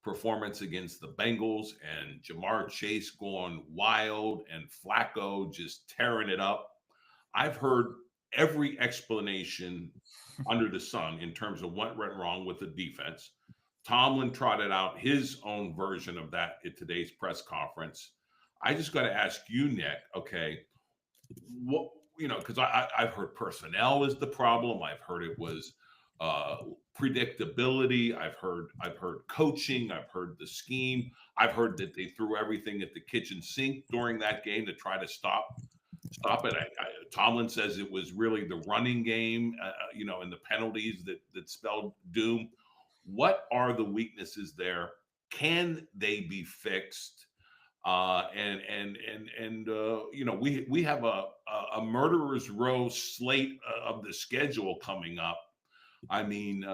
performance against the Bengals and Jamar Chase going wild and Flacco just tearing it up. I've heard every explanation under the sun in terms of what went wrong with the defense. Tomlin trotted out his own version of that at today's press conference. I just got to ask you, Nick, okay, what, because I've heard personnel is the problem. I've heard it was uh, predictability. I've heard coaching. I've heard the scheme. I've heard that they threw everything at the kitchen sink during that game to try to stop it. Tomlin says it was really the running game, and the penalties that spelled doom. What are the weaknesses there? Can they be fixed? We have a murderer's row slate of the schedule coming up. I mean,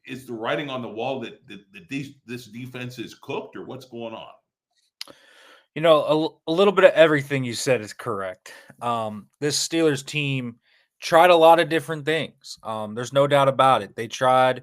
is the writing on the wall that this defense is cooked, or what's going on? A little bit of everything you said is correct. This Steelers team tried a lot of different things. There's no doubt about it. They tried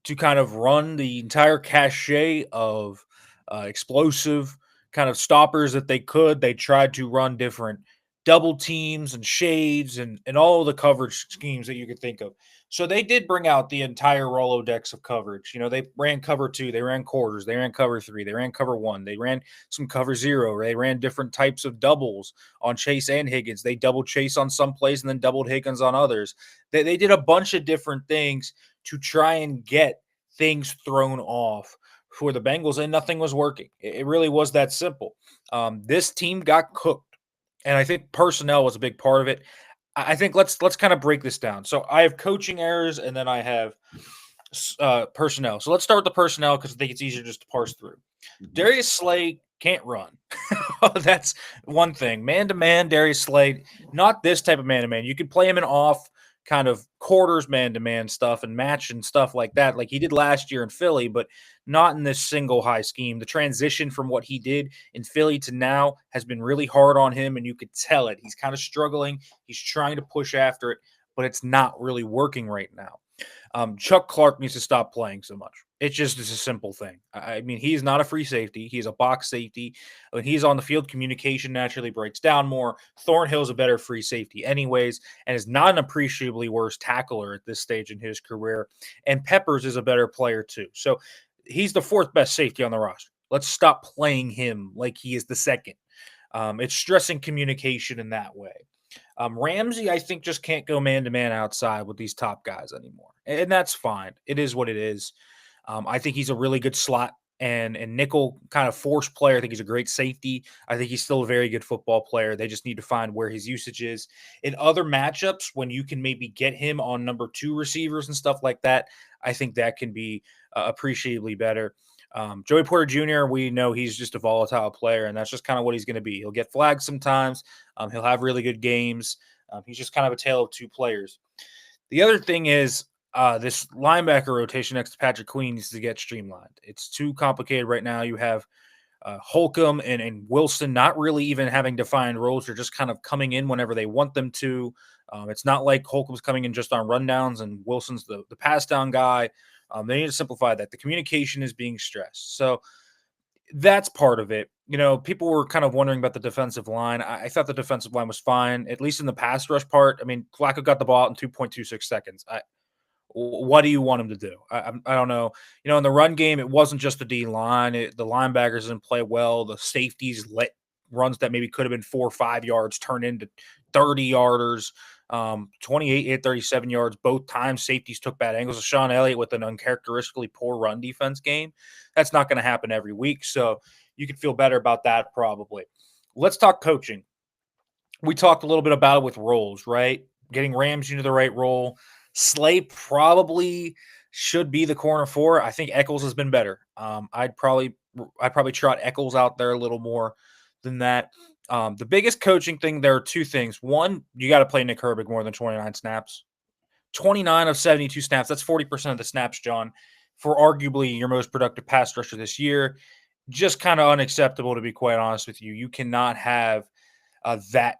to kind of run the entire cachet of explosive kind of stoppers that they could. They tried to run different double teams and shades and all the coverage schemes that you could think of. So they did bring out the entire Rolodex of coverage. They ran cover two, they ran quarters, they ran cover three, they ran cover one, they ran some cover zero, they ran different types of doubles on Chase and Higgins. They double Chase on some plays and then doubled Higgins on others. They did a bunch of different things to try and get things thrown off for the Bengals, and nothing was working. It really was that simple. This team got cooked, and I think personnel was a big part of it. I think let's kind of break this down. So I have coaching errors, and then I have personnel. So let's start with the personnel because I think it's easier just to parse through. Darius Slay can't run. That's one thing. Man to man, Darius Slay, not this type of man to man. You could play him in off kind of quarters man to man stuff and match and stuff like that, like he did last year in Philly, but not in this single high scheme. The transition from what he did in Philly to now has been really hard on him, and you could tell it. He's kind of struggling. He's trying to push after it, but it's not really working right now. Chuck Clark needs to stop playing so much. It's just a simple thing. I mean, he's not a free safety. He's a box safety. When he's on the field, communication naturally breaks down more. Thornhill's a better free safety anyways, and is not an appreciably worse tackler at this stage in his career. And Peppers is a better player too. So he's the fourth best safety on the roster. Let's stop playing him like he is the second. It's stressing communication in that way. Ramsey, I think, just can't go man to man outside with these top guys anymore, and that's fine. It is what it is. I think he's a really good slot and nickel kind of force player. I think he's a great safety. I think he's still a very good football player. They just need to find where his usage is in other matchups when you can maybe get him on number two receivers and stuff like that. I think that can be appreciably better. Joey Porter Jr., we know he's just a volatile player, and that's just kind of what he's going to be. He'll get flagged sometimes. He'll have really good games. He's just kind of a tale of two players. The other thing is this linebacker rotation next to Patrick Queen needs to get streamlined. It's too complicated right now. You have Holcomb and Wilson not really even having defined roles. They're just kind of coming in whenever they want them to. It's not like Holcomb's coming in just on rundowns and Wilson's the pass down guy. They need to simplify that. The communication is being stressed. So that's part of it. People were kind of wondering about the defensive line. I thought the defensive line was fine, at least in the pass rush part. I mean, Flacco got the ball out in 2.26 seconds. What do you want him to do? I don't know. In the run game, it wasn't just the D line. The linebackers didn't play well. The safeties let runs that maybe could have been 4 or 5 yards turn into 30-yarders. 28 hit 37 yards both times. Safeties took bad angles. Sean Elliott with an uncharacteristically poor run defense game. That's not going to happen every week, so you can feel better about that probably. Let's talk coaching. We talked a little bit about it with roles, right? Getting Ramsey into the right role. Slay probably should be the corner four. I think Eccles has been better. I'd probably trot Eccles out there a little more than that. The biggest coaching thing, there are two things. One, you got to play Nick Herbig more than 29 snaps. 29 of 72 snaps. That's 40% of the snaps, John, for arguably your most productive pass rusher this year. Just kind of unacceptable, to be quite honest with you. You cannot have that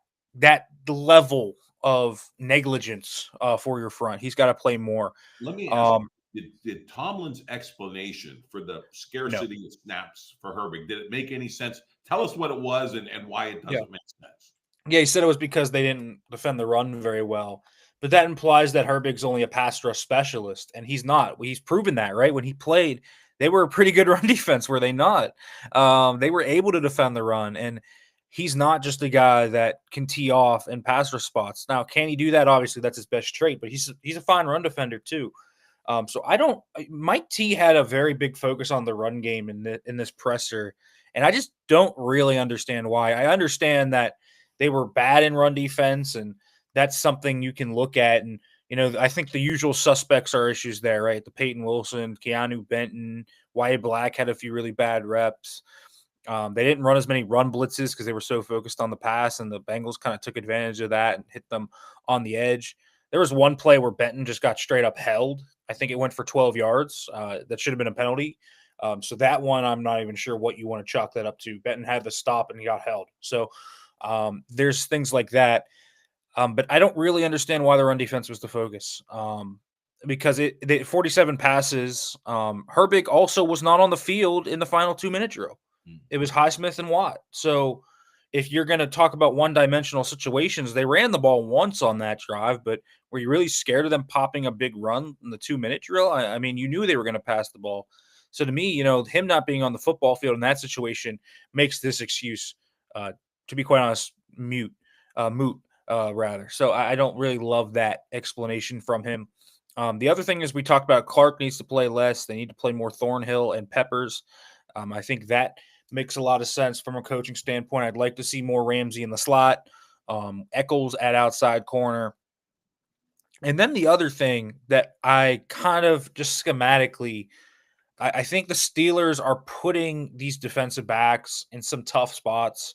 level of negligence for your front. He's got to play more. Let me ask Did Tomlin's explanation for the No. scarcity of snaps for Herbig, did it make any sense? Tell us what it was and why it Yeah. doesn't make sense. Yeah, he said it was because they didn't defend the run very well. But that implies that Herbig's only a pass rush specialist, and he's not. He's proven that, right? When he played, they were a pretty good run defense, were they not? They were able to defend the run, and he's not just a guy that can tee off and pass rush spots. Now, can he do that? Obviously, that's his best trait, but he's a fine run defender too. So I don't. Mike T had a very big focus on the run game in this presser, and I just don't really understand why. I understand that they were bad in run defense, and that's something you can look at. And I think the usual suspects are issues there, right? The Peyton Wilson, Keanu Benton, Wyatt Black had a few really bad reps. They didn't run as many run blitzes because they were so focused on the pass, and the Bengals kind of took advantage of that and hit them on the edge. There was one play where Benton just got straight up held. I think it went for 12 yards. That should have been a penalty. So that one, I'm not even sure what you want to chalk that up to. Benton had the stop and he got held. So there's things like that. But I don't really understand why the run defense was the focus. Because the 47 passes, Herbig also was not on the field in the final 2-minute drill. It was Highsmith and Watt. So if you're going to talk about one-dimensional situations, they ran the ball once on that drive, but were you really scared of them popping a big run in the 2-minute drill? I mean, you knew they were going to pass the ball. So to me, him not being on the football field in that situation makes this excuse, to be quite honest, moot, rather. So I don't really love that explanation from him. The other thing is we talked about Clark needs to play less. They need to play more Thornhill and Peppers. I think that makes a lot of sense from a coaching standpoint. I'd like to see more Ramsey in the slot, Eccles at outside corner. And then the other thing that I kind of just schematically, I think the Steelers are putting these defensive backs in some tough spots.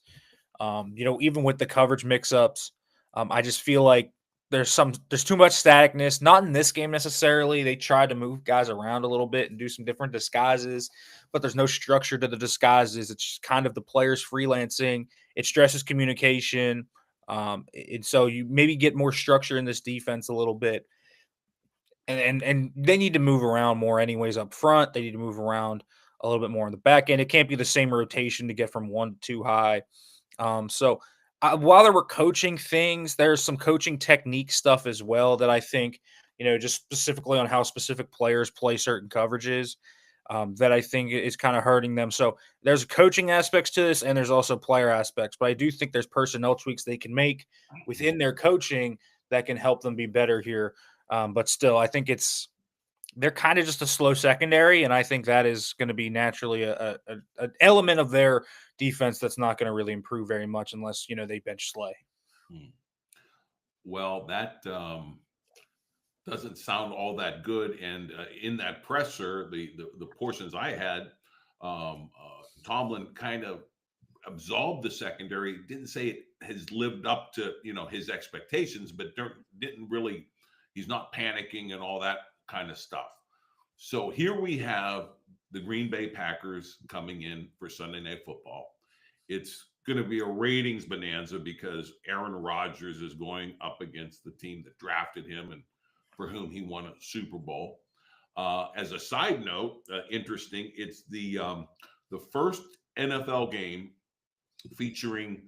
Even with the coverage mix-ups, I just feel like there's too much staticness. Not in this game necessarily. They tried to move guys around a little bit and do some different disguises, but there's no structure to the disguises. It's just kind of the players freelancing. It stresses communication. And so you maybe get more structure in this defense a little bit. And they need to move around more anyways up front. They need to move around a little bit more on the back end. It can't be the same rotation to get from 1 to 2 high. So while there were coaching things, there's some coaching technique stuff as well that I think, just specifically on how specific players play certain coverages, that I think is kind of hurting them. So there's coaching aspects to this, and there's also player aspects. But I do think there's personnel tweaks they can make within their coaching that can help them be better here. But still, I think they're kind of just a slow secondary, and I think that is going to be naturally an element of their defense that's not going to really improve very much unless they bench Slay. Well, that doesn't sound all that good. And in that presser, the portions I had, Tomlin kind of absolved the secondary. Didn't say it has lived up to his expectations, but didn't really. He's not panicking and all that kind of stuff. So here we have the Green Bay Packers coming in for Sunday Night Football. It's going to be a ratings bonanza because Aaron Rodgers is going up against the team that drafted him and for whom he won a Super Bowl. As a side note, interesting, it's the first NFL game featuring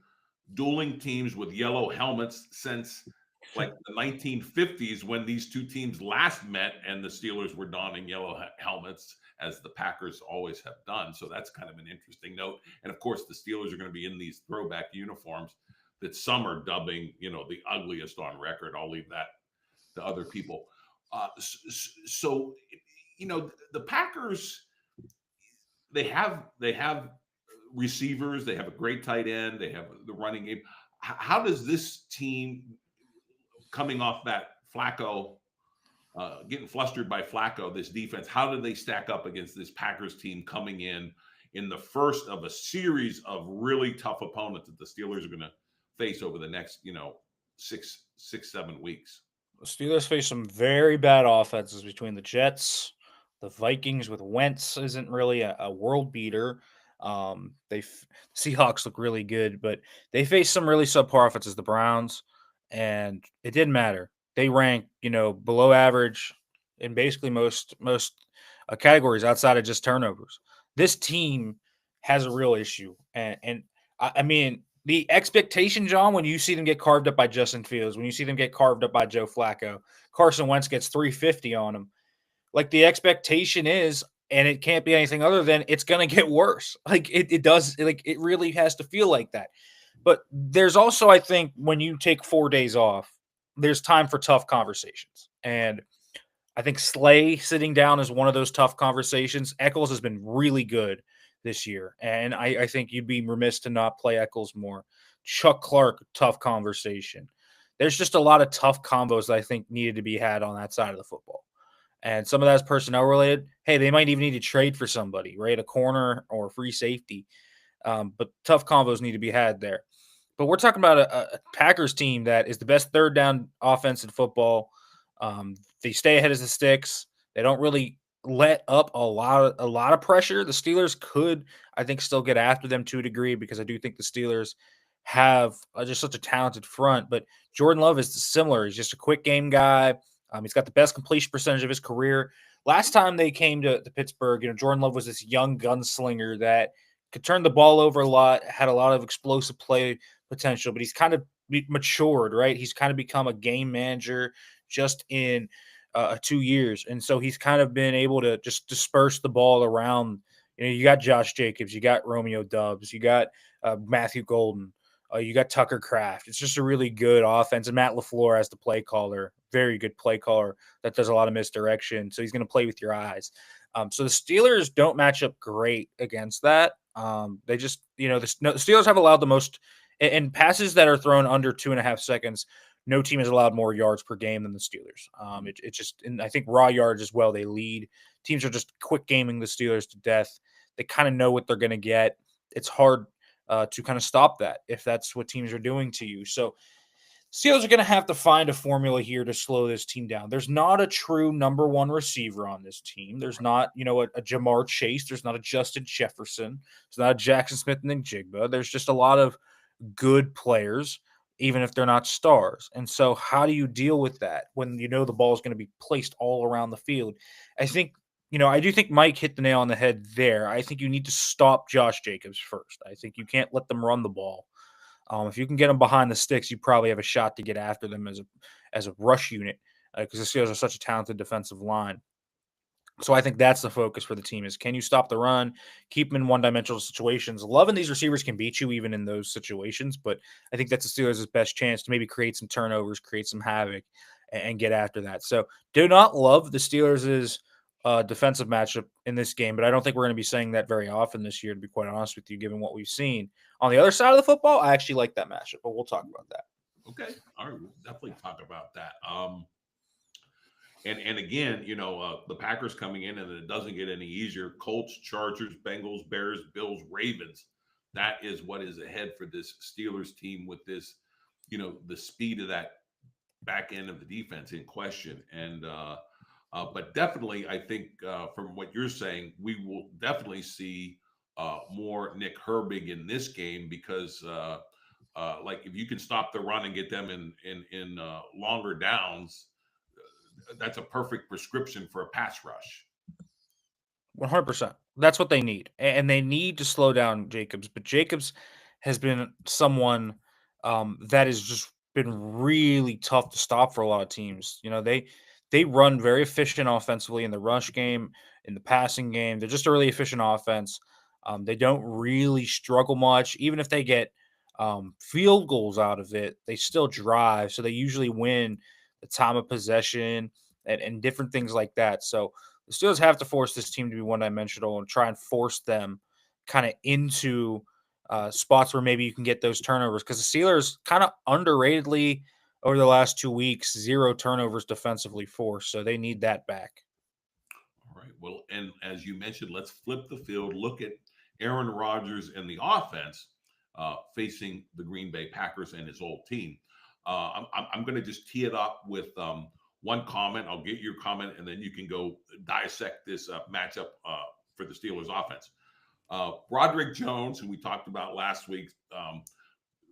dueling teams with yellow helmets since like the 1950s when these two teams last met and the Steelers were donning yellow helmets as the Packers always have done. So that's kind of an interesting note. And of course, the Steelers are going to be in these throwback uniforms that some are dubbing, the ugliest on record. I'll leave that to other people. So, the Packers, they have receivers, they have a great tight end, they have the running game. How does this team, coming off that Flacco, getting flustered by Flacco, this defense, how do they stack up against this Packers team coming in the first of a series of really tough opponents that the Steelers are going to face over the next, 6-7 weeks? The Steelers face some very bad offenses between the Jets, the Vikings with Wentz isn't really a world beater. Seahawks look really good, but they face some really subpar offenses, the Browns, and it didn't matter. They rank, below average in basically most categories outside of just turnovers. This team has a real issue, and I mean the expectation, John, when you see them get carved up by Justin Fields, when you see them get carved up by Joe Flacco, Carson Wentz gets 350 on them. Like the expectation is, and it can't be anything other than it's going to get worse. Like it does, like it really has to feel like that. But there's also, I think, when you take 4 days off, there's time for tough conversations. And I think Slay sitting down is one of those tough conversations. Eccles has been really good this year. And I think you'd be remiss to not play Eccles more. Chuck Clark, tough conversation. There's just a lot of tough combos that I think needed to be had on that side of the football. And some of that's personnel related. Hey, they might even need to trade for somebody, right? A corner or free safety. But tough combos need to be had there. But we're talking about a Packers team that is the best third down offense in football. They stay ahead of the sticks. They don't really let up a lot of pressure. The Steelers could, I think, still get after them to a degree because I do think the Steelers have just such a talented front. But Jordan Love is similar. He's just a quick game guy. He's got the best completion percentage of his career. Last time they came to Pittsburgh, Jordan Love was this young gunslinger that could turn the ball over a lot, had a lot of explosive play potential, but he's kind of matured, right? He's kind of become a game manager just in 2 years. And so he's kind of been able to just disperse the ball around. You got Josh Jacobs, you got Romeo Dubs, you got Matthew Golden, you got Tucker Kraft. It's just a really good offense. And Matt LaFleur as the play caller, very good play caller that does a lot of misdirection. So he's going to play with your eyes. So the Steelers don't match up great against that. They just, the Steelers have allowed the most in passes that are thrown under 2.5 seconds. No team has allowed more yards per game than the Steelers. It just, and I think raw yards as well, they lead. Teams are just quick gaming the Steelers to death. They kind of know what they're going to get. It's hard to kind of stop that if that's what teams are doing to you. So Steelers are going to have to find a formula here to slow this team down. There's not a true number one receiver on this team. There's not, a Jamar Chase. There's not a Justin Jefferson. There's not a Jackson Smith and Jigba. There's just a lot of good players, even if they're not stars. And so how do you deal with that when the ball is going to be placed all around the field? I think, I do think Mike hit the nail on the head there. I think you need to stop Josh Jacobs first. I think you can't let them run the ball. If you can get them behind the sticks, you probably have a shot to get after them as a rush unit because the Steelers are such a talented defensive line. So I think that's the focus for the team is can you stop the run, keep them in one-dimensional situations. Loving these receivers can beat you even in those situations, but I think that's the Steelers' best chance to maybe create some turnovers, create some havoc, and get after that. So do not love the Steelers' defensive matchup in this game, but I don't think we're going to be saying that very often this year, to be quite honest with you, given what we've seen. On the other side of the football, I actually like that matchup, but we'll talk about that. Okay, all right, we'll definitely talk about that. And again, the Packers coming in, and it doesn't get any easier. Colts, Chargers, Bengals, Bears, Bills, Ravens. That is what is ahead for this Steelers team with this, the speed of that back end of the defense in question. And but definitely, I think from what you're saying, we will definitely see more Nick Herbig in this game because, like, if you can stop the run and get them in longer downs, that's a perfect prescription for a pass rush. 100%. That's what they need. And they need to slow down Jacobs. But Jacobs has been someone that has just been really tough to stop for a lot of teams. They run very efficient offensively in the rush game, in the passing game. They're just a really efficient offense. They don't really struggle much. Even if they get field goals out of it, they still drive. So they usually win the time of possession and different things like that. So the Steelers have to force this team to be one-dimensional and try and force them kind of into spots where maybe you can get those turnovers because the Steelers kind of underratedly over the last 2 weeks, 0 turnovers defensively forced. So they need that back. All right. Well, and as you mentioned, let's flip the field. Look at Aaron Rodgers and the offense facing the Green Bay Packers and his old team. I'm going to just tee it up with one comment. I'll get your comment, and then you can go dissect this matchup for the Steelers offense. Broderick Jones, who we talked about last week,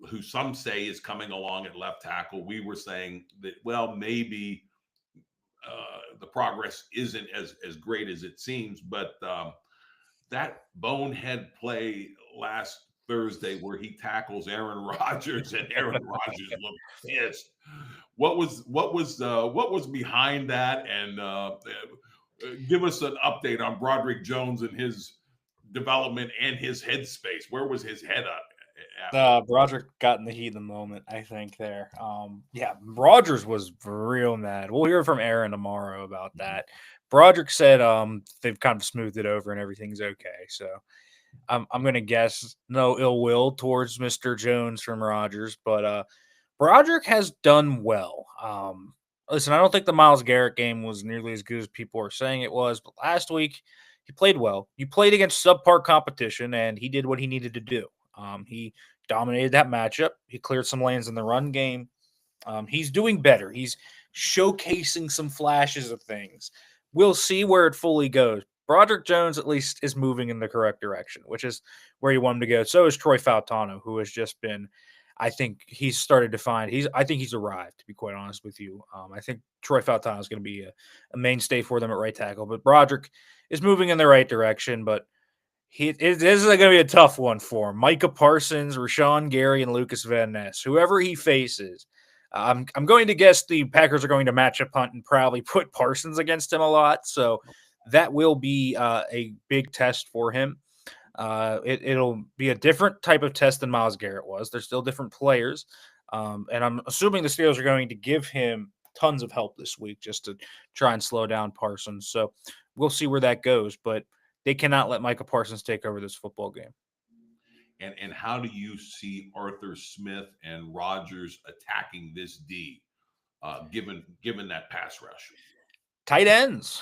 who some say is coming along at left tackle. We were saying that, well, maybe the progress isn't as great as it seems. But that bonehead play last Thursday where he tackles Aaron Rodgers and Aaron Rodgers looked pissed. What was behind that? And give us an update on Broderick Jones and his development and his headspace. Where was his head at after? Broderick got in the heat of the moment, I think, there. Yeah, Rogers was real mad. We'll hear from Aaron tomorrow about that. Broderick said they've kind of smoothed it over and everything's okay. So I'm gonna guess no ill will towards Mr. Jones from Rogers, but Broderick has done well. Listen, I don't think the Myles Garrett game was nearly as good as people are saying it was, but last week he played well. He played against subpar competition, and he did what he needed to do. He dominated that matchup. He cleared some lanes in the run game. He's doing better. He's showcasing some flashes of things. We'll see where it fully goes. Broderick Jones, at least, is moving in the correct direction, which is where you want him to go. So is Troy Fautano, who has just been, I think he's started to find, I think he's arrived, to be quite honest with you. I think Troy Fautano is going to be a mainstay for them at right tackle, but Broderick is moving in the right direction, but this is going to be a tough one for him. Micah Parsons, Rashawn Gary, and Lucas Van Ness, whoever he faces. I'm going to guess the Packers are going to match up hunt and probably put Parsons against him a lot. So that will be a big test for him. It'll be a different type of test than Myles Garrett was. They're still different players. And I'm assuming the Steelers are going to give him tons of help this week just to try and slow down Parsons. So we'll see where that goes. But they cannot let Micah Parsons take over this football game. And how do you see Arthur Smith and Rodgers attacking this D, given that pass rush? Tight ends.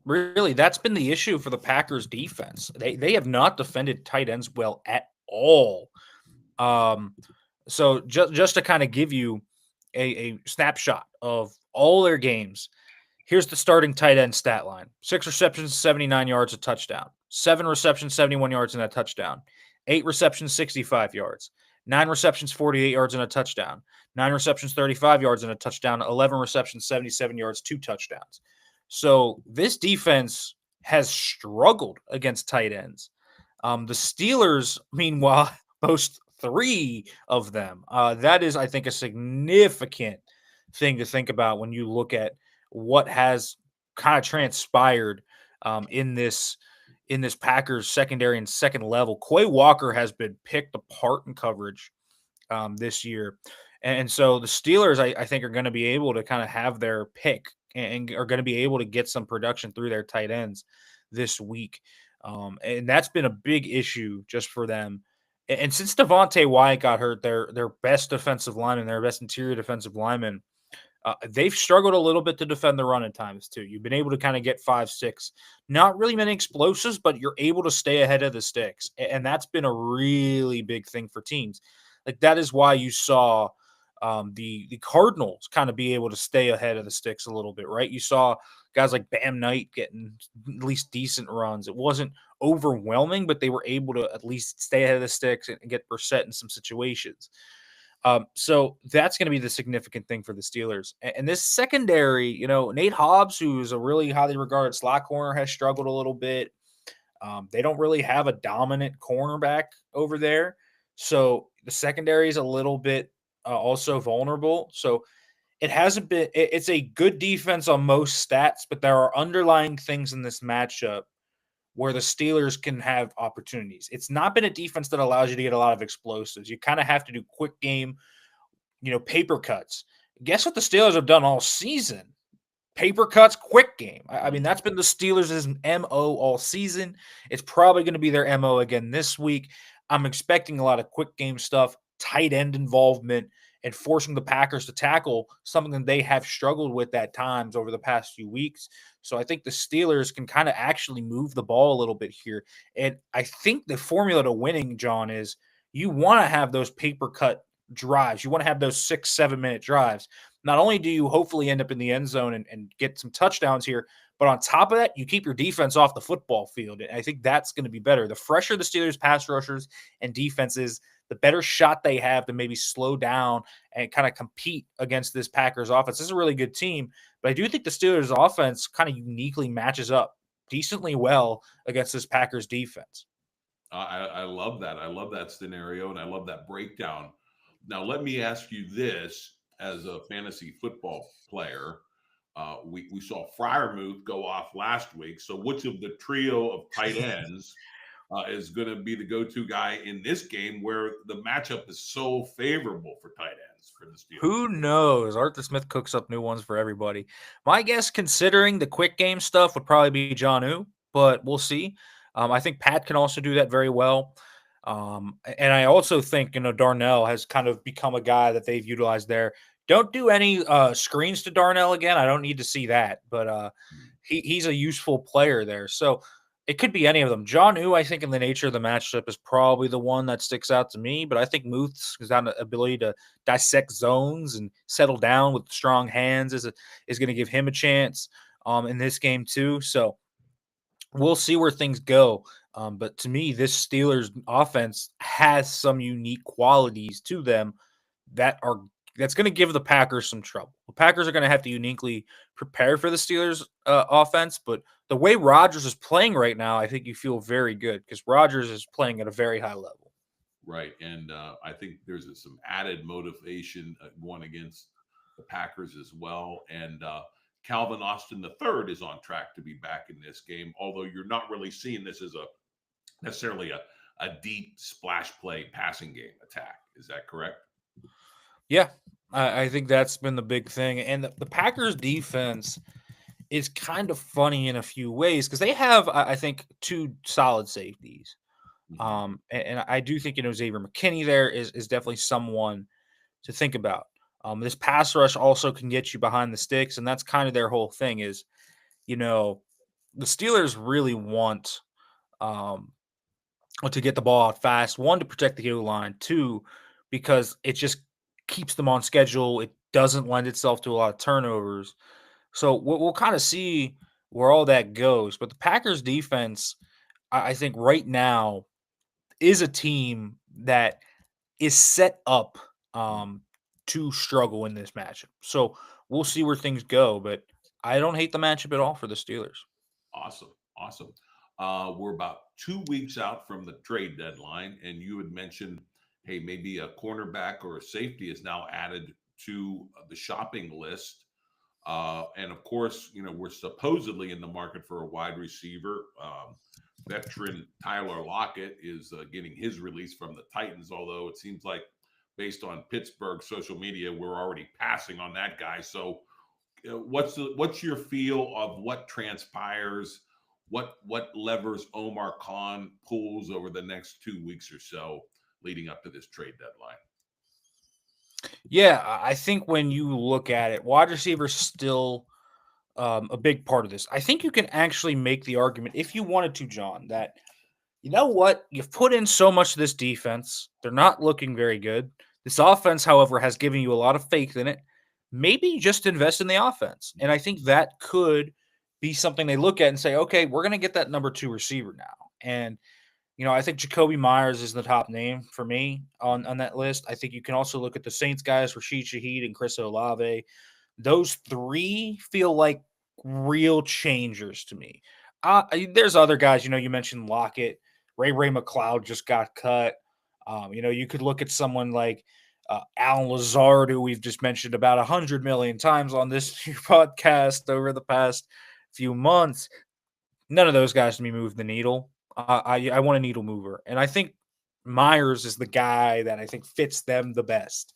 Really, that's been the issue for the Packers defense. They have not defended tight ends well at all. So just to kind of give you a snapshot of all their games, here's the starting tight end stat line: 6 receptions, 79 yards, a touchdown. 7 receptions, 71 yards, and a touchdown. 8 receptions, 65 yards. 9 receptions, 48 yards, and a touchdown. 9 receptions, 35 yards, and a touchdown. 11 receptions, 77 yards, 2 touchdowns. So this defense has struggled against tight ends. The Steelers, meanwhile, boast 3 of them. That is, I think, a significant thing to think about when you look at what has kind of transpired in this Packers secondary and second level. Quay Walker has been picked apart in coverage this year. And so the Steelers, I think, are going to be able to kind of have their pick and are going to be able to get some production through their tight ends this week. And that's been a big issue just for them. And since Devontae Wyatt got hurt, their best defensive lineman, their best interior defensive lineman, they've struggled a little bit to defend the run at times too. You've been able to kind of get 5-6, not really many explosives, but you're able to stay ahead of the sticks. And that's been a really big thing for teams. Like that is why you saw the Cardinals kind of be able to stay ahead of the sticks a little bit, right? You saw guys like Bam Knight getting at least decent runs. It wasn't overwhelming, but they were able to at least stay ahead of the sticks and get Brissett in some situations. So that's going to be the significant thing for the Steelers. And this secondary, Nate Hobbs, who's a really highly regarded slot corner, has struggled a little bit. They don't really have a dominant cornerback over there. So the secondary is a little bit also vulnerable. So it hasn't been, it's a good defense on most stats, but there are underlying things in this matchup where the Steelers can have opportunities. It's not been a defense that allows you to get a lot of explosives. You kind of have to do quick game, paper cuts. Guess what the Steelers have done all season? Paper cuts, quick game. I mean, that's been the Steelers' MO all season. It's probably going to be their MO again this week. I'm expecting a lot of quick game stuff, tight end involvement, and forcing the Packers to tackle something that they have struggled with at times over the past few weeks. So I think the Steelers can kind of actually move the ball a little bit here. And I think the formula to winning, John, is you want to have those paper cut drives. You want to have those 6-7 minute drives. Not only do you hopefully end up in the end zone and get some touchdowns here, but on top of that, you keep your defense off the football field. And I think that's going to be better. The fresher the Steelers pass rushers and defenses, the better shot they have to maybe slow down and kind of compete against this Packers offense. This is a really good team, but I do think the Steelers offense kind of uniquely matches up decently well against this Packers defense. I love that. I love that scenario, and I love that breakdown. Now, let me ask you this: as a fantasy football player, we saw Fryermuth go off last week. So, which of the trio of tight ends is going to be the go-to guy in this game, where the matchup is so favorable for tight ends for the Steelers? Who knows? Arthur Smith cooks up new ones for everybody. My guess, considering the quick game stuff, would probably be Jonnu, but we'll see. I think Pat can also do that very well. And I also think, Darnell has kind of become a guy that they've utilized there. Don't do any screens to Darnell again. I don't need to see that, but he's a useful player there. So it could be any of them. Jonnu, I think, in the nature of the matchup, is probably the one that sticks out to me. But I think Muth's got an ability to dissect zones and settle down with strong hands is going to give him a chance in this game too. So we'll see where things go. But to me, this Steelers offense has some unique qualities to them that's going to give the Packers some trouble. The Packers are going to have to uniquely prepare for the Steelers offense, but the way Rodgers is playing right now, I think you feel very good because Rodgers is playing at a very high level. Right, and I think there's some added motivation going against the Packers as well. And Calvin Austin III is on track to be back in this game, although you're not really seeing this as necessarily a deep splash play passing game attack. Is that correct? Yeah, I think that's been the big thing. And the Packers defense is kind of funny in a few ways because they have, I think, two solid safeties. And I do think, Xavier McKinney there is definitely someone to think about. This pass rush also can get you behind the sticks, and that's kind of their whole thing is, the Steelers really want to get the ball out fast. One, to protect the goal line. Two, because it just keeps them on schedule. It doesn't lend itself to a lot of turnovers. So we'll kind of see where all that goes. But the Packers defense, I think right now is a team that is set up to struggle in this matchup. So we'll see where things go. But I don't hate the matchup at all for the Steelers. Awesome. Awesome. We're about 2 weeks out from the trade deadline, and you had mentioned, hey, maybe a cornerback or a safety is now added to the shopping list. And of course, we're supposedly in the market for a wide receiver. Veteran Tyler Lockett is getting his release from the Titans, although it seems like, based on Pittsburgh social media, we're already passing on that guy. So, what's your feel of what transpires? What levers Omar Khan pulls over the next 2 weeks or so leading up to this trade deadline? Yeah, I think when you look at it, wide receiver still a big part of this. I think you can actually make the argument, if you wanted to, John, that you know what? You've put in so much to this defense. They're not looking very good. This offense, however, has given you a lot of faith in it. Maybe just invest in the offense. And I think that could be something they look at and say, okay, we're going to get that number 2 receiver now. And, I think Jacoby Myers is the top name for me on that list. I think you can also look at the Saints guys, Rashid Shaheed and Chris Olave. Those 3 feel like real changers to me. There's other guys, you mentioned Lockett. Ray McLeod just got cut. You could look at someone like Alan Lazard, who we've just mentioned about 100 million times on this podcast over the past few months. None of those guys to me move the needle. I want a needle mover, and I think Myers is the guy that I think fits them the best.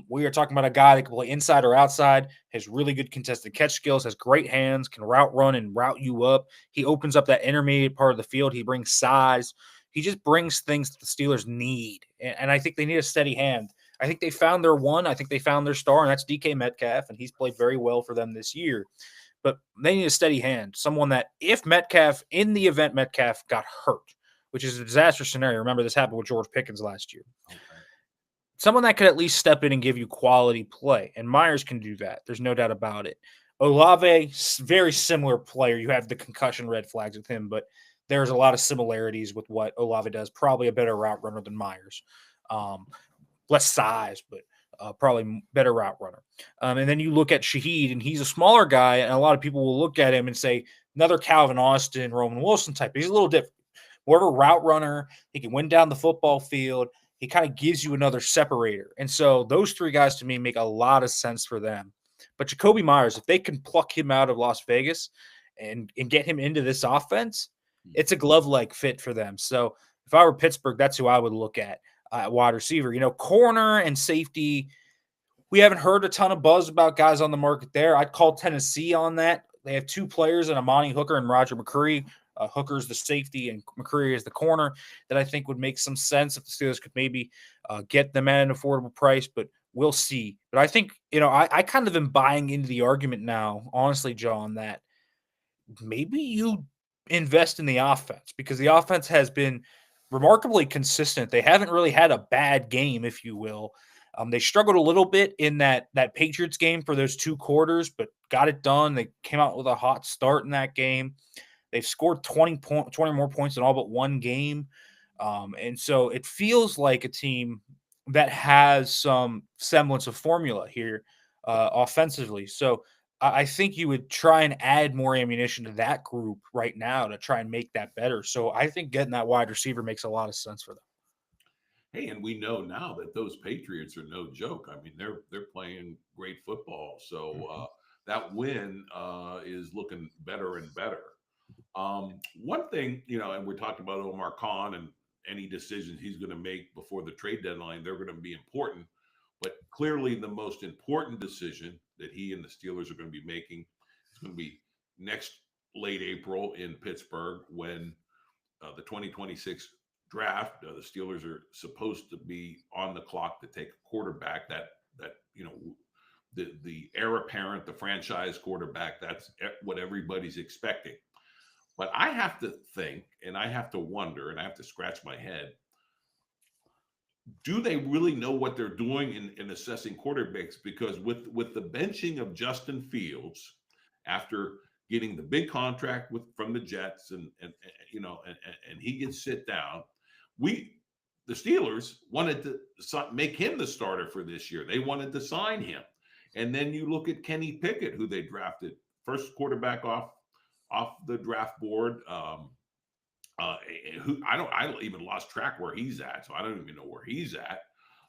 We are talking about a guy that can play inside or outside, has really good contested catch skills, has great hands, can route run and route you up. He opens up that intermediate part of the field. He brings size. He just brings things that the Steelers need. And I think they need a steady hand. I think they found their one. I think they found their star, and that's DK Metcalf, and he's played very well for them this year. But they need a steady hand, someone that in the event Metcalf got hurt, which is a disaster scenario. Remember, this happened with George Pickens last year. Okay. Someone that could at least step in and give you quality play. And Myers can do that. There's no doubt about it. Olave, very similar player. You have the concussion red flags with him, but there's a lot of similarities with what Olave does. Probably a better route runner than Myers. Less size, but probably better route runner. And then you look at Shaheed, and he's a smaller guy, and a lot of people will look at him and say another Calvin Austin, Roman Wilson type. He's a little different, more of a route runner. He can win down the football field. He kind of gives you another separator. And so those three guys to me make a lot of sense for them. But Jacoby Myers, if they can pluck him out of Las Vegas and get him into this offense, it's a glove-like fit for them. So if I were Pittsburgh, that's who I would look at wide receiver. Corner and safety, we haven't heard a ton of buzz about guys on the market there. I'd call Tennessee on that. They have two players in Amani Hooker and Roger McCreary. Hooker's the safety and McCreary is the corner that I think would make some sense if the Steelers could maybe get them at an affordable price, but we'll see. But I think, I kind of am buying into the argument now, honestly, John, that maybe you invest in the offense because the offense has been remarkably consistent. They haven't really had a bad game, if you will. They struggled a little bit in that Patriots game for those 2 quarters, but got it done. They came out with a hot start in that game. They've scored 20 more points in all but one game. And so it feels like a team that has some semblance of formula here offensively. So I think you would try and add more ammunition to that group right now to try and make that better. So I think getting that wide receiver makes a lot of sense for them. Hey, and we know now that those Patriots are no joke. I mean, they're playing great football. So that win is looking better and better. One thing, and we talked about Omar Khan and any decisions he's going to make before the trade deadline, they're going to be important. But clearly, the most important decision that he and the Steelers are going to be making is going to be next late April in Pittsburgh when the 2026 draft. The Steelers are supposed to be on the clock to take a quarterback. That the heir apparent, the franchise quarterback. That's what everybody's expecting. But I have to think, and I have to wonder, and I have to scratch my head. Do they really know what they're doing in assessing quarterbacks? Because with the benching of Justin Fields after getting the big contract from the Jets, and he gets sit down, the Steelers wanted to make him the starter for this year. They wanted to sign him, and then you look at Kenny Pickett, who they drafted, first quarterback off the draft board. Who I even lost track where he's at, so I don't even know where he's at.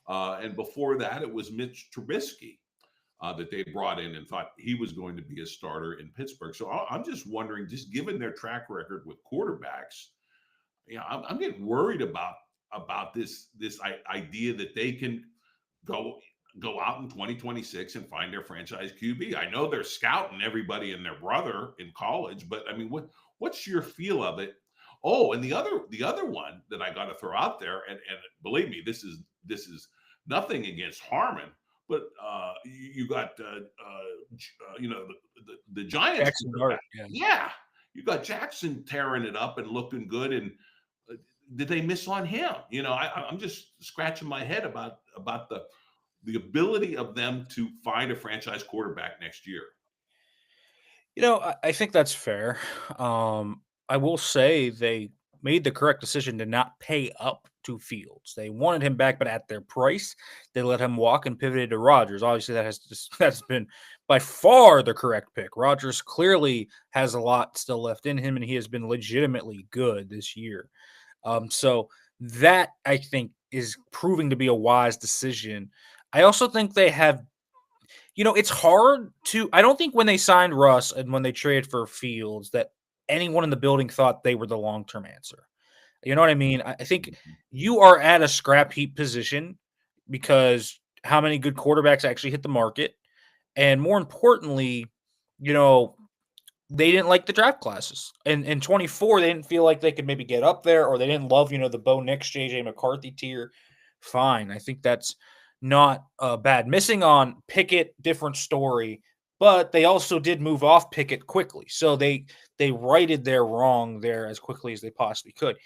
And before that, it was Mitch Trubisky that they brought in and thought he was going to be a starter in Pittsburgh. So I'm just wondering, just given their track record with quarterbacks, I'm getting worried about this idea that they can go out in 2026 and find their franchise QB. I know they're scouting everybody and their brother in college, but I mean, what's your feel of it? Oh, and the other one that I got to throw out there, and believe me, this is nothing against Harmon, but you got the Giants. Jackson Dart, yeah, you got Jackson tearing it up and looking good, and did they miss on him? I'm just scratching my head about the ability of them to find a franchise quarterback next year. I think that's fair. I will say they made the correct decision to not pay up to Fields. They wanted him back, but at their price, they let him walk and pivoted to Rodgers. Obviously, that's been by far the correct pick. Rodgers clearly has a lot still left in him, and he has been legitimately good this year. So that I think is proving to be a wise decision. I also think they have. It's hard to. I don't think when they signed Russ and when they traded for Fields that anyone in the building thought they were the long-term answer. You know what I mean? I think you are at a scrap heap position because how many good quarterbacks actually hit the market? And more importantly, they didn't like the draft classes. And in 24, they didn't feel like they could maybe get up there, or they didn't love, the Bo Nix, JJ McCarthy tier. Fine. I think that's not bad. Missing on Pickett, different story. But they also did move off Pickett quickly. So they righted their wrong there as quickly as they possibly could.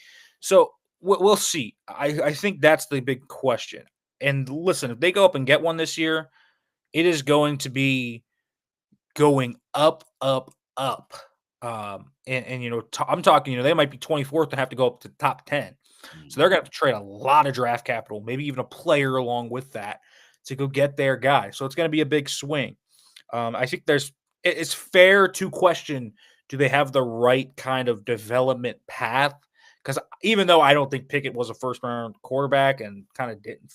So we'll see. I think that's the big question. And listen, if they go up and get one this year, it is going to be going up, up, up. and I'm talking, they might be 24th and have to go up to top 10. So they're Mhm. going to have to trade a lot of draft capital, maybe even a player along with that to go get their guy. So it's going to be a big swing. I think it's fair to question, do they have the right kind of development path? Because even though I don't think Pickett was a first round quarterback and kind of didn't,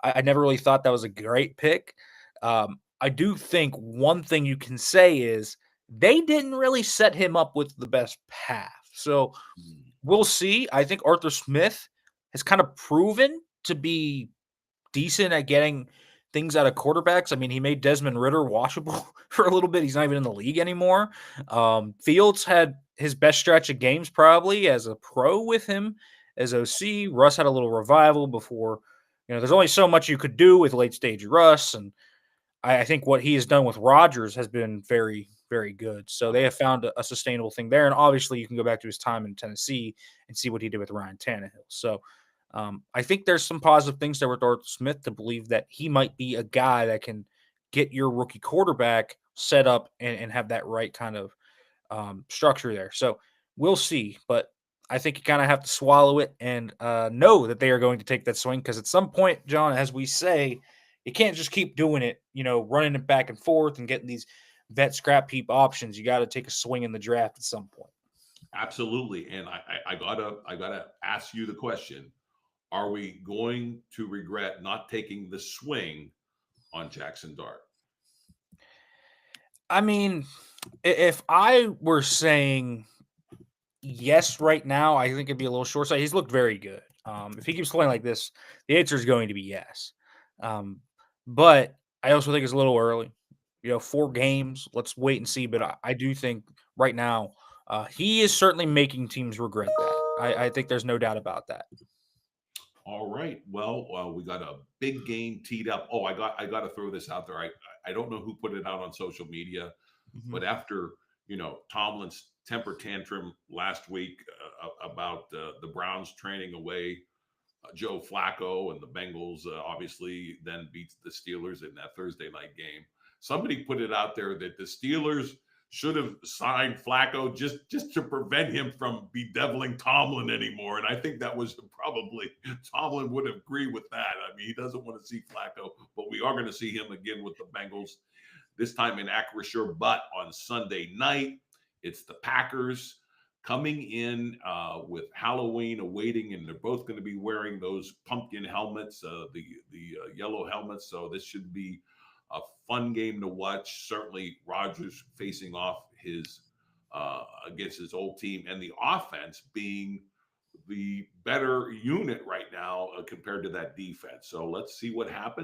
I never really thought that was a great pick. I do think one thing you can say is they didn't really set him up with the best path. So Mhm. we'll see. I think Arthur Smith has kind of proven to be decent at getting things out of quarterbacks. I mean, he made Desmond Ritter washable for a little bit. He's not even in the league anymore. Fields had his best stretch of games probably as a pro with him as OC. Russ had a little revival before. There's only so much you could do with late stage Russ, and I think what he has done with Rodgers has been very, very good. So they have found a sustainable thing there. And obviously, you can go back to his time in Tennessee and see what he did with Ryan Tannehill. So I think there's some positive things there with Arthur Smith to believe that he might be a guy that can get your rookie quarterback set up and have that right kind of structure there. So we'll see. But I think you kind of have to swallow it and know that they are going to take that swing, because at some point, John, as we say, you can't just keep doing it, running it back and forth and getting these vet scrap heap options. You got to take a swing in the draft at some point. Absolutely. And I gotta ask you the question: are we going to regret not taking the swing on Jackson Dart? I mean, if I were saying yes right now, I think it'd be a little short sighted. He's looked very good. If he keeps playing like this, the answer is going to be yes. Um, but I also think it's a little early. 4 games. Let's wait and see. But I do think right now, he is certainly making teams regret that. I think there's no doubt about that. All right. Well, we got a big game teed up. Oh, I got to throw this out there. I don't know who put it out on social media, Mhm. but after Tomlin's temper tantrum last week about the Browns training away Joe Flacco and the Bengals, obviously then beats the Steelers in that Thursday night game. Somebody put it out there that the Steelers should have signed Flacco just to prevent him from bedeviling Tomlin anymore. And I think that was probably Tomlin would agree with that. I mean, he doesn't want to see Flacco, but we are going to see him again with the Bengals, this time in Acrisure, but on Sunday night. It's the Packers coming in with Halloween awaiting, and they're both going to be wearing those pumpkin helmets, the yellow helmets. So this should be a fun game to watch. Certainly, Rodgers facing off his against his old team, and the offense being the better unit right now compared to that defense. So let's see what happens.